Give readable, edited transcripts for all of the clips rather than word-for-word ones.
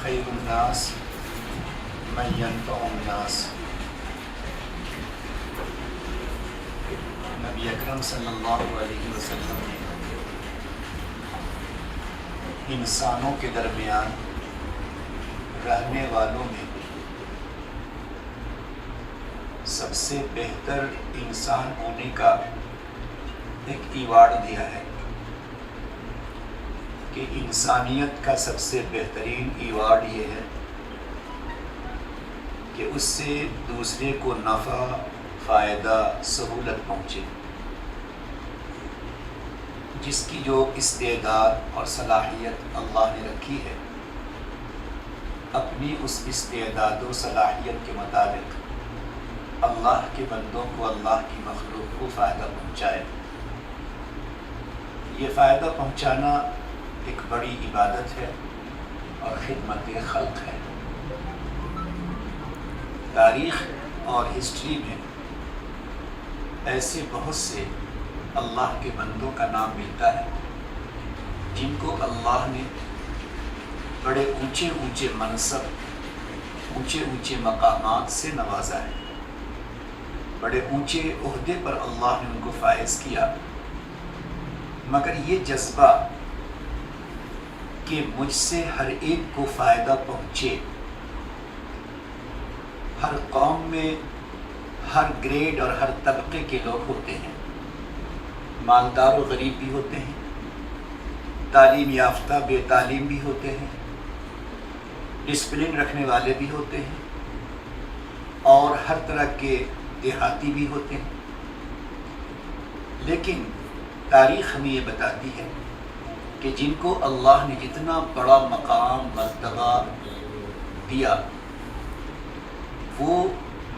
خیر الناس من ينفع الناس۔ نبی اکرم صلی اللہ علیہ وسلم نے انسانوں کے درمیان رہنے والوں میں سب سے بہتر انسان ہونے کا ایک ایوارڈ دیا ہے کہ انسانیت کا سب سے بہترین ایوارڈ یہ ہے کہ اس سے دوسرے کو نفع، فائدہ، سہولت پہنچے۔ جس کی جو استعداد اور صلاحیت اللہ نے رکھی ہے، اپنی اس استعداد و صلاحیت کے مطابق اللہ کے بندوں کو، اللہ کی مخلوق کو فائدہ پہنچائے۔ یہ فائدہ پہنچانا ایک بڑی عبادت ہے اور خدمت خلق ہے۔ تاریخ اور ہسٹری میں ایسے بہت سے اللہ کے بندوں کا نام ملتا ہے جن کو اللہ نے بڑے اونچے اونچے منصب، اونچے اونچے مقامات سے نوازا ہے، بڑے اونچے عہدے پر اللہ نے ان کو فائز کیا۔ مگر یہ جذبہ کہ مجھ سے ہر ایک کو فائدہ پہنچے، ہر قوم میں ہر گریڈ اور ہر طبقے کے لوگ ہوتے ہیں، مالدار و غریب بھی ہوتے ہیں، تعلیم یافتہ بے تعلیم بھی ہوتے ہیں، ڈسپلن رکھنے والے بھی ہوتے ہیں، اور ہر طرح کے دیہاتی بھی ہوتے ہیں۔ لیکن تاریخ ہمیں یہ بتاتی ہے کہ جن کو اللہ نے جتنا بڑا مقام، مرتبہ دیا، وہ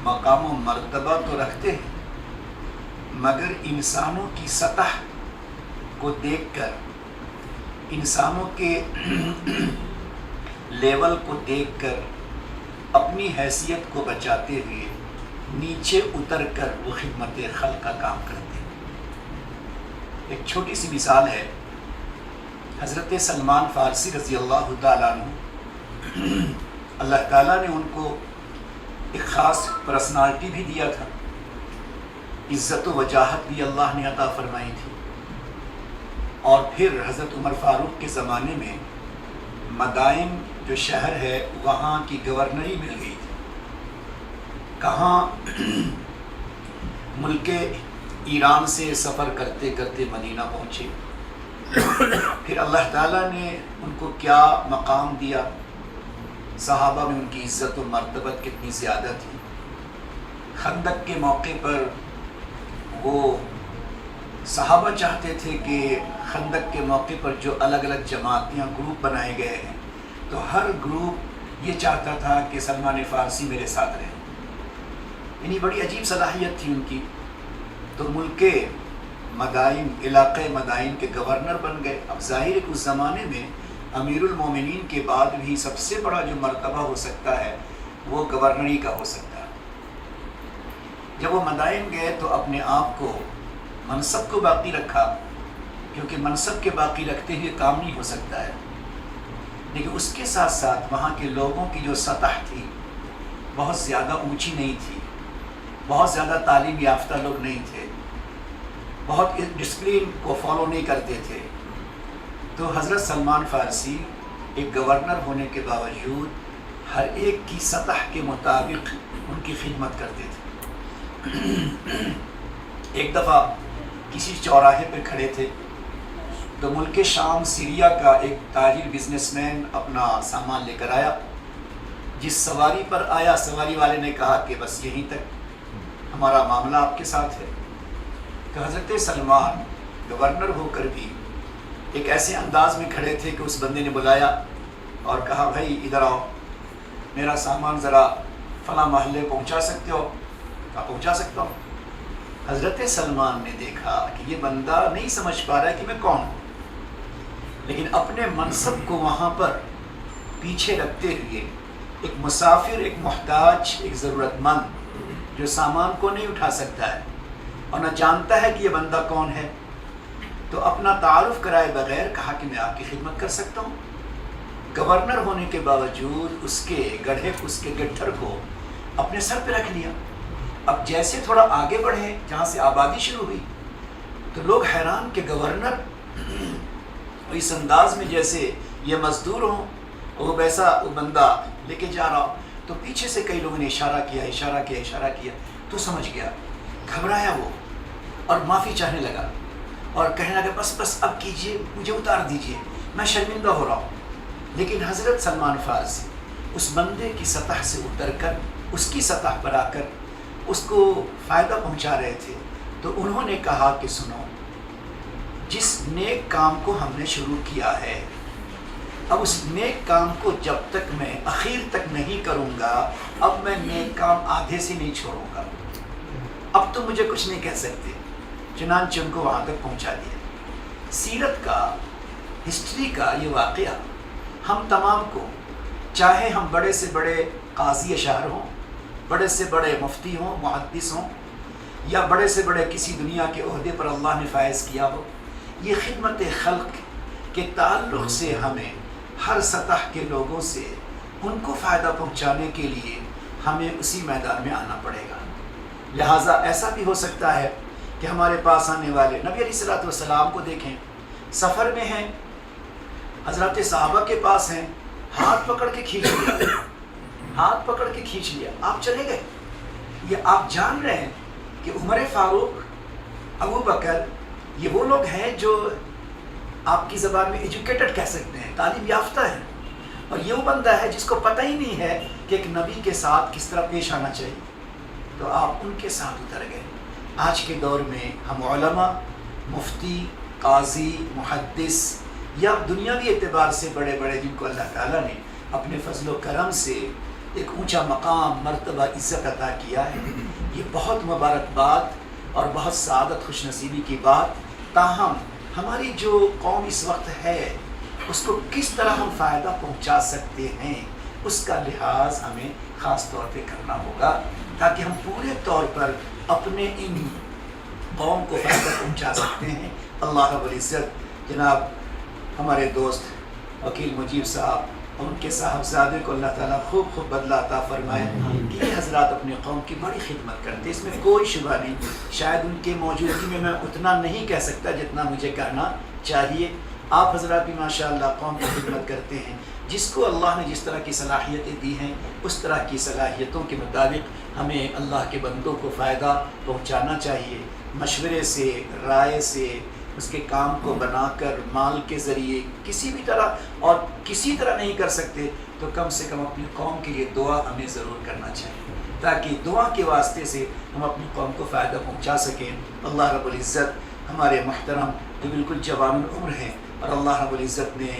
مقام و مرتبہ تو رکھتے ہیں، مگر انسانوں کی سطح کو دیکھ کر، انسانوں کے لیول کو دیکھ کر، اپنی حیثیت کو بچاتے ہوئے نیچے اتر کر وہ خدمت خلق کا کام کرتے ہیں۔ ایک چھوٹی سی مثال ہے، حضرت سلمان فارسی رضی اللہ تعالیٰ عنہ، اللہ تعالیٰ نے ان کو ایک خاص پرسنالٹی بھی دیا تھا، عزت و وجاہت بھی اللہ نے عطا فرمائی تھی، اور پھر حضرت عمر فاروق کے زمانے میں مدائن جو شہر ہے وہاں کی گورنری مل گئی تھی۔ کہاں ملک ایران سے سفر کرتے کرتے مدینہ پہنچے، پھر اللہ تعالیٰ نے ان کو کیا مقام دیا، صحابہ میں ان کی عزت و مرتبت کتنی زیادہ تھی۔ خندق کے موقع پر وہ صحابہ چاہتے تھے کہ خندق کے موقع پر جو الگ الگ جماعتیاں گروپ بنائے گئے ہیں، تو ہر گروپ یہ چاہتا تھا کہ سلمان فارسی میرے ساتھ رہے، یعنی بڑی عجیب صلاحیت تھی ان کی۔ تو ملک مدائن علاقے مدائن کے گورنر بن گئے. اب ظاہر ہے کہ اس زمانے میں امیر المومنین کے بعد بھی سب سے بڑا جو مرتبہ ہو سکتا ہے وہ گورنری کا ہو سکتا ہے. جب وہ مدائن گئے تو اپنے آپ کو منصب کو باقی رکھا، کیونکہ منصب کے باقی رکھتے ہوئے کام نہیں ہو سکتا ہے. لیکن اس کے ساتھ ساتھ وہاں کے لوگوں کی جو سطح تھی بہت زیادہ اونچی نہیں تھی، بہت زیادہ تعلیم یافتہ لوگ نہیں تھے، بہت ڈسپلن کو فالو نہیں کرتے تھے. تو حضرت سلمان فارسی ایک گورنر ہونے کے باوجود ہر ایک کی سطح کے مطابق ان کی خدمت کرتے تھے. ایک دفعہ کسی چوراہے پہ کھڑے تھے تو ملک شام سیریا کا ایک تاجر بزنس مین اپنا سامان لے کر آیا. جس سواری پر آیا سواری والے نے کہا کہ بس یہیں تک ہمارا معاملہ آپ کے ساتھ ہے. کہ حضرت سلمان گورنر ہو کر بھی ایک ایسے انداز میں کھڑے تھے کہ اس بندے نے بلایا اور کہا بھائی ادھر آؤ، میرا سامان ذرا فلاں محلے پہنچا سکتے ہو؟ کہا پہنچا سکتا ہوں. حضرت سلمان نے دیکھا کہ یہ بندہ نہیں سمجھ پا رہا ہے کہ میں کون ہوں، لیکن اپنے منصب کو وہاں پر پیچھے رکھتے ہوئے ایک مسافر، ایک محتاج، ایک ضرورت مند جو سامان کو نہیں اٹھا سکتا ہے اور نہ جانتا ہے کہ یہ بندہ کون ہے، تو اپنا تعارف کرائے بغیر کہا کہ میں آپ کی خدمت کر سکتا ہوں. گورنر ہونے کے باوجود اس کے گڑھے، اس کے گٹھر کو اپنے سر پہ رکھ لیا. اب جیسے تھوڑا آگے بڑھے جہاں سے آبادی شروع ہوئی تو لوگ حیران کہ گورنر اس انداز میں جیسے یہ مزدور ہوں اور ویسا وہ بندہ لے کے جا رہا ہو. تو پیچھے سے کئی لوگوں نے اشارہ کیا تو سمجھ گیا، گھبرایا وہ اور معافی چاہنے لگا اور کہنے لگا بس اب کیجئے، مجھے اتار دیجئے، میں شرمندہ ہو رہا ہوں. لیکن حضرت سلمان فارسی اس بندے کی سطح سے اتر کر اس کی سطح پر آ کر اس کو فائدہ پہنچا رہے تھے. تو انہوں نے کہا کہ سنو، جس نیک کام کو ہم نے شروع کیا ہے، اب اس نیک کام کو جب تک میں اخیر تک نہیں کروں گا، اب میں نیک کام آدھے سے نہیں چھوڑوں گا. اب تو مجھے کچھ نہیں کہہ سکتے. چنانچہ ان کو وہاں تک پہنچا دیا. سیرت کا، ہسٹری کا یہ واقعہ ہم تمام کو، چاہے ہم بڑے سے بڑے قاضی شہر ہوں، بڑے سے بڑے مفتی ہوں، محدث ہوں، یا بڑے سے بڑے کسی دنیا کے عہدے پر اللہ نے فائز کیا ہو، یہ خدمت خلق کے تعلق سے ہمیں ہر سطح کے لوگوں سے ان کو فائدہ پہنچانے کے لیے ہمیں اسی میدان میں آنا پڑے گا. لہٰذا ایسا بھی ہو سکتا ہے کہ ہمارے پاس آنے والے نبی علیہ الصلوۃ والسلام کو دیکھیں، سفر میں ہیں، حضرات صحابہ کے پاس ہیں، ہاتھ پکڑ کے کھینچ لیا، آپ چلے گئے. یہ آپ جان رہے ہیں کہ عمر فاروق، ابو بکر، یہ وہ لوگ ہیں جو آپ کی زبان میں ایجوکیٹڈ کہہ سکتے ہیں، تعلیم یافتہ ہیں، اور یہ وہ بندہ ہے جس کو پتہ ہی نہیں ہے کہ ایک نبی کے ساتھ کس طرح پیش آنا چاہیے. تو آپ ان کے ساتھ اتر گئے. آج کے دور میں ہم علماء، مفتی، قاضی، محدث یا دنیاوی اعتبار سے بڑے بڑے جن کو اللہ تعالیٰ نے اپنے فضل و کرم سے ایک اونچا مقام، مرتبہ، عزت عطا کیا ہے، یہ بہت مبارکباد اور بہت سعادت، خوش نصیبی کی بات. تاہم ہماری جو قوم اس وقت ہے اس کو کس طرح ہم فائدہ پہنچا سکتے ہیں، اس کا لحاظ ہمیں خاص طور پہ کرنا ہوگا تاکہ ہم پورے طور پر اپنے ان قوم کو فائدہ پہنچا سکتے ہیں. اللہ رب العزت جناب ہمارے دوست وکیل مجیب صاحب اور ان کے صاحبزادے کو اللہ تعالیٰ خوب بدلہ عطا فرمائے کہ یہ حضرات اپنے قوم کی بڑی خدمت کرتے، اس میں کوئی شبہ نہیں. شاید ان کے موجودگی میں اتنا نہیں کہہ سکتا جتنا مجھے کہنا چاہیے. آپ حضرات بھی ماشاءاللہ قوم کی خدمت کرتے ہیں. جس کو اللہ نے جس طرح کی صلاحیتیں دی ہیں اس طرح کی صلاحیتوں کے مطابق ہمیں اللہ کے بندوں کو فائدہ پہنچانا چاہیے. مشورے سے، رائے سے، اس کے کام کو بنا کر مال کے ذریعے کسی بھی طرح، اور کسی طرح نہیں کر سکتے تو کم سے کم اپنی قوم کے لیے دعا ہمیں ضرور کرنا چاہیے تاکہ دعا کے واسطے سے ہم اپنی قوم کو فائدہ پہنچا سکیں. اللہ رب العزت ہمارے محترم جو بالکل جوان العمر ہیں، اور اللہ رب العزت نے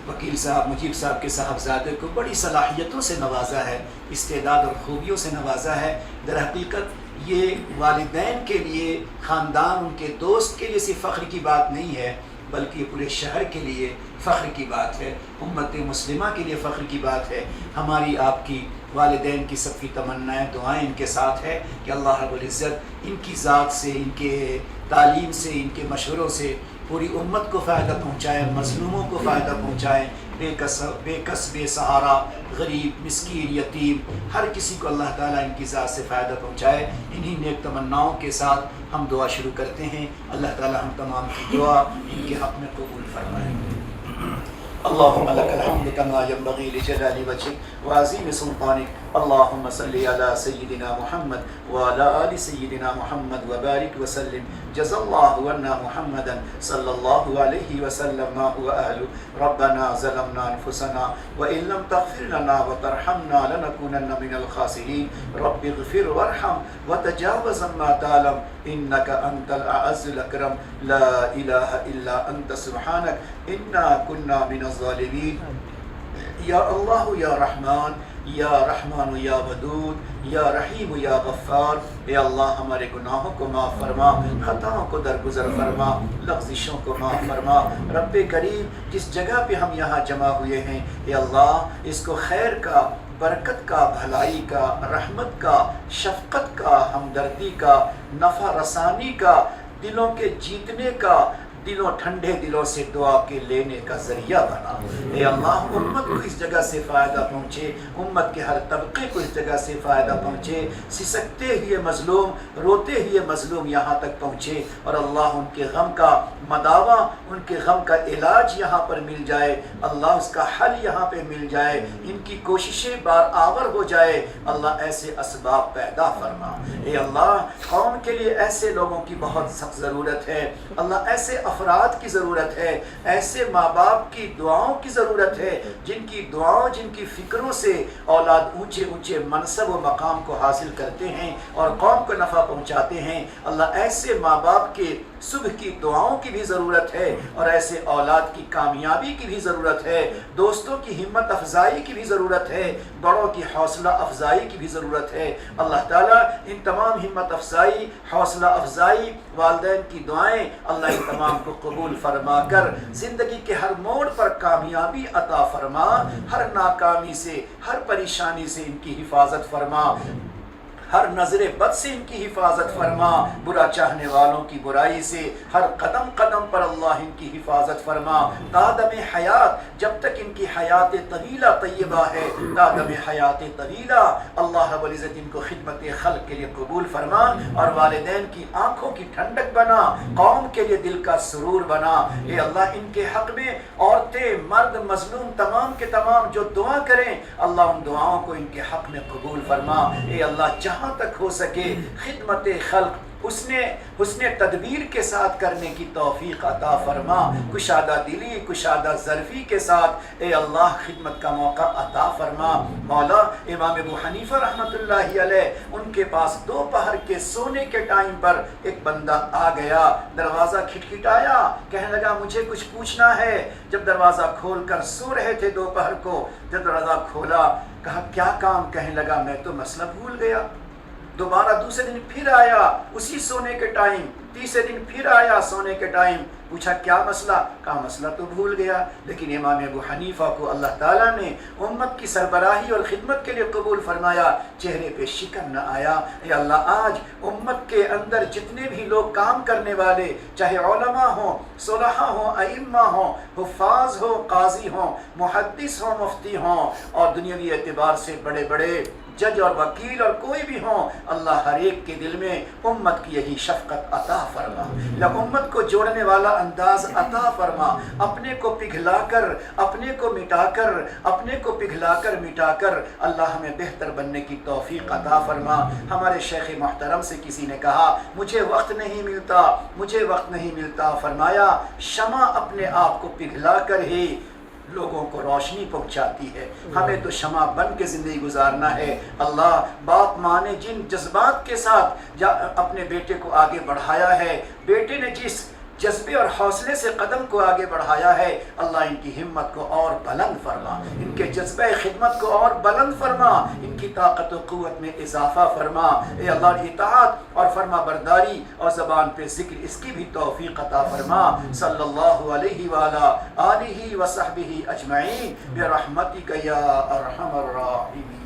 وکیل صاحب مجیب صاحب کے صاحبزادے کو بڑی صلاحیتوں سے نوازا ہے، استعداد اور خوبیوں سے نوازا ہے. در حقیقت یہ والدین کے لیے، خاندان، ان کے دوست کے لیے صرف فخر کی بات نہیں ہے، بلکہ یہ پورے شہر کے لیے فخر کی بات ہے، امت مسلمہ کے لیے فخر کی بات ہے۔ ہماری آپ کی والدین کی سب کی تمنائیں، دعائیں ان کے ساتھ ہے کہ اللہ رب العزت ان کی ذات سے، ان کے تعلیم سے، ان کے مشوروں سے پوری امت کو فائدہ پہنچائے، مظلوموں کو فائدہ پہنچائے، بے کس بے سہارا، غریب، مسکین، یتیم، ہر کسی کو اللہ تعالیٰ ان کی ذات سے فائدہ پہنچائے۔ انہی نیک تمناؤں کے ساتھ ہم دعا شروع کرتے ہیں۔ اللہ تعالیٰ ہم تمام کی دعا ان کے حق میں قبول فرمائے۔ اللهم لك الحمد كما ينبغي لجلال وجهك وعظيم سلطانك، اللهم صل على سيدنا محمد وعلى آل سيدنا محمد وبارك وسلم، جزا الله عنا محمدا صلى الله عليه وسلم ما هو أهله، ربنا ظلمنا أنفسنا وإن لم تغفر لنا وترحمنا لنكونن من الخاسرين، رب اغفر وارحم وتجاوز عما تعلم إنك أنت الأعز الأكرم، لا إله إلا أنت سبحانك إنا كنا من الظالمين۔ یا اللہ یا رحمان، یا رحمان یا ودود، یا رحیم یا غفار، اے اللہ ہمارے گناہوں کو معاف فرما، خطاؤں کو درگزر فرما، لغزشوں کو معاف فرما۔ رب کریم، جس جگہ پہ ہم یہاں جمع ہوئے ہیں، اے اللہ اس کو خیر کا، برکت کا، بھلائی کا، رحمت کا، شفقت کا، ہمدردی کا، نفع رسانی کا، دلوں کے جیتنے کا، دلوں ٹھنڈے دلوں سے دعا کے لینے کا ذریعہ بنا۔ اے اللہ امت کو اس جگہ سے فائدہ پہنچے، امت کے ہر طبقے کو اس جگہ سے فائدہ پہنچے، سسکتے ہوئے مظلوم، روتے ہوئے مظلوم یہاں تک پہنچے، اور اللہ ان کے غم کا مداوا، ان کے غم کا علاج یہاں پر مل جائے، اللہ اس کا حل یہاں پہ مل جائے، ان کی کوششیں بار آور ہو جائے، اللہ ایسے اسباب پیدا فرما۔ اے اللہ قوم کے لیے ایسے لوگوں کی بہت سخت ضرورت ہے، اللہ ایسے افراد کی ضرورت ہے، ایسے ماں باپ کی دعاؤں کی ضرورت ہے، جن کی دعاؤں، جن کی فکروں سے اولاد اونچے اونچے منصب و مقام کو حاصل کرتے ہیں اور قوم کو نفع پہنچاتے ہیں۔ اللہ ایسے ماں باپ کے صبح کی دعاؤں کی بھی ضرورت ہے، اور ایسے اولاد کی کامیابی کی بھی ضرورت ہے، دوستوں کی ہمت افزائی کی بھی ضرورت ہے، بڑوں کی حوصلہ افزائی کی بھی ضرورت ہے۔ اللہ تعالیٰ ان تمام ہمت افزائی، حوصلہ افزائی، والدین کی دعائیں اللہ ان تمام کو قبول فرما کر زندگی کے ہر موڑ پر کامیابی عطا فرما، ہر ناکامی سے، ہر پریشانی سے ان کی حفاظت فرما، ہر نظر بد سے ان کی حفاظت فرما، برا چاہنے والوں کی برائی سے ہر قدم قدم پر اللہ ان کی حفاظت فرما، تادم حیات، جب تک ان کی حیات طویلہ طیبہ ہے، تادم حیات طویلہ اللہ رب العزت ان کو خدمت خلق کے لیے قبول فرما، اور والدین کی آنکھوں کی ٹھنڈک بنا، قوم کے لیے دل کا سرور بنا۔ اے اللہ ان کے حق میں عورتیں، مرد، مظلوم تمام کے تمام جو دعا کریں، اللہ ان دعاؤں کو ان کے حق میں قبول فرما۔ اے اللہ جہاں تک ہو سکے خدمت خلق حسن تدبیر کے ساتھ کرنے کی توفیق عطا فرما، کشادہ دلی، کشادہ ظرفی کے ساتھ اے اللہ خدمت کا موقع عطا فرما۔ مولا امام ابو حنیفہ رحمۃ اللہ علیہ، ان کے پاس دوپہر کے سونے کے ٹائم پر ایک بندہ آ گیا، دروازہ کھٹکھٹایا، کہنے لگا مجھے کچھ پوچھنا ہے۔ جب دروازہ کھول کر سو رہے تھے دوپہر کو، جب دروازہ کھولا کہا کیا کام؟ کہنے لگا میں تو مسئلہ بھول گیا۔ دوبارہ دوسرے دن پھر آیا اسی سونے کے ٹائم، تیسرے دن پھر آیا سونے کے ٹائم، پوچھا کیا مسئلہ؟ کہا مسئلہ تو بھول گیا۔ لیکن امام ابو حنیفہ کو اللہ تعالیٰ نے امت کی سربراہی اور خدمت کے لیے قبول فرمایا، چہرے پہ شکن نہ آیا۔ اے اللہ آج امت کے اندر جتنے بھی لوگ کام کرنے والے، چاہے علماء ہوں، صلحاء ہوں، ائمہ ہوں، حفاظ ہوں، قاضی ہوں، محدث ہوں، مفتی ہوں، اور دنیاوی اعتبار سے بڑے بڑے جج اور وکیل اور کوئی بھی ہوں، اللہ ہر ایک کے دل میں امت کی یہی شفقت عطا فرما، یا امت کو جوڑنے والا انداز عطا فرما، اپنے کو پگھلا کر، اپنے کو مٹا کر، اپنے کو پگھلا کر مٹا کر اللہ ہمیں بہتر بننے کی توفیق عطا فرما۔ ہمارے شیخ محترم سے کسی نے کہا مجھے وقت نہیں ملتا، مجھے وقت نہیں ملتا، فرمایا شمع اپنے آپ کو پگھلا کر ہی لوگوں کو روشنی پہنچاتی ہے، ہمیں تو شمع بن کے زندگی گزارنا ہے۔ اللہ باپ ماں نے جن جذبات کے ساتھ اپنے بیٹے کو آگے بڑھایا ہے، بیٹے نے جس جذبے اور حوصلے سے قدم کو آگے بڑھایا ہے. اللہ ان کی ہمت کو اور بلند فرما, ان کے جذبہ خدمت کو اور بلند فرما, ان کی طاقت و قوت میں اضافہ فرما. اے اللہ اطاعت اور فرما برداری اور زبان پہ ذکر اس کی بھی توفیق عطا فرما. صلی اللہ علیہ وعلی آلہ وصحبہ اجمعین برحمتک یا ارحم الراحمین.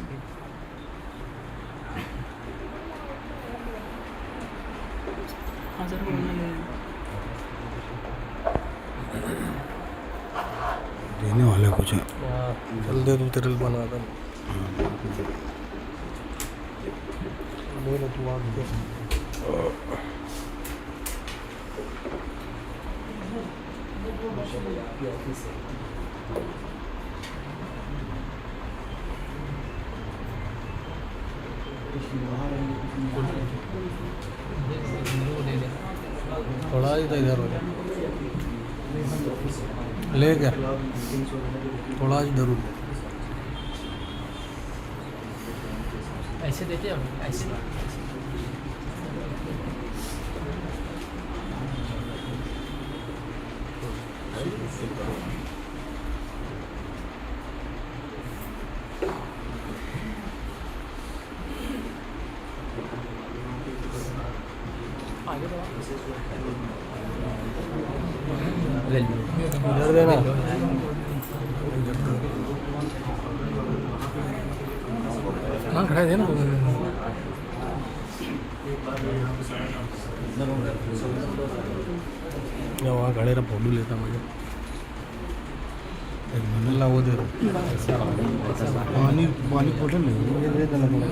دینے والا کچھ ہے. چل دے تو تیرل بنا دیں. لے لو تو آگ دے. تھوڑا ہی تو ادھر ہو جائے لے گیا تھوڑا ہی ضرور ایسے دیتے ہو ایسے ادھر دینا ہاں کھڑا دے نا وہاں کھڑے رہا فوٹو لیتا مجھے اللہ وہ دے پانی پانی بوتل نہیں مجھے دے دینا پڑے.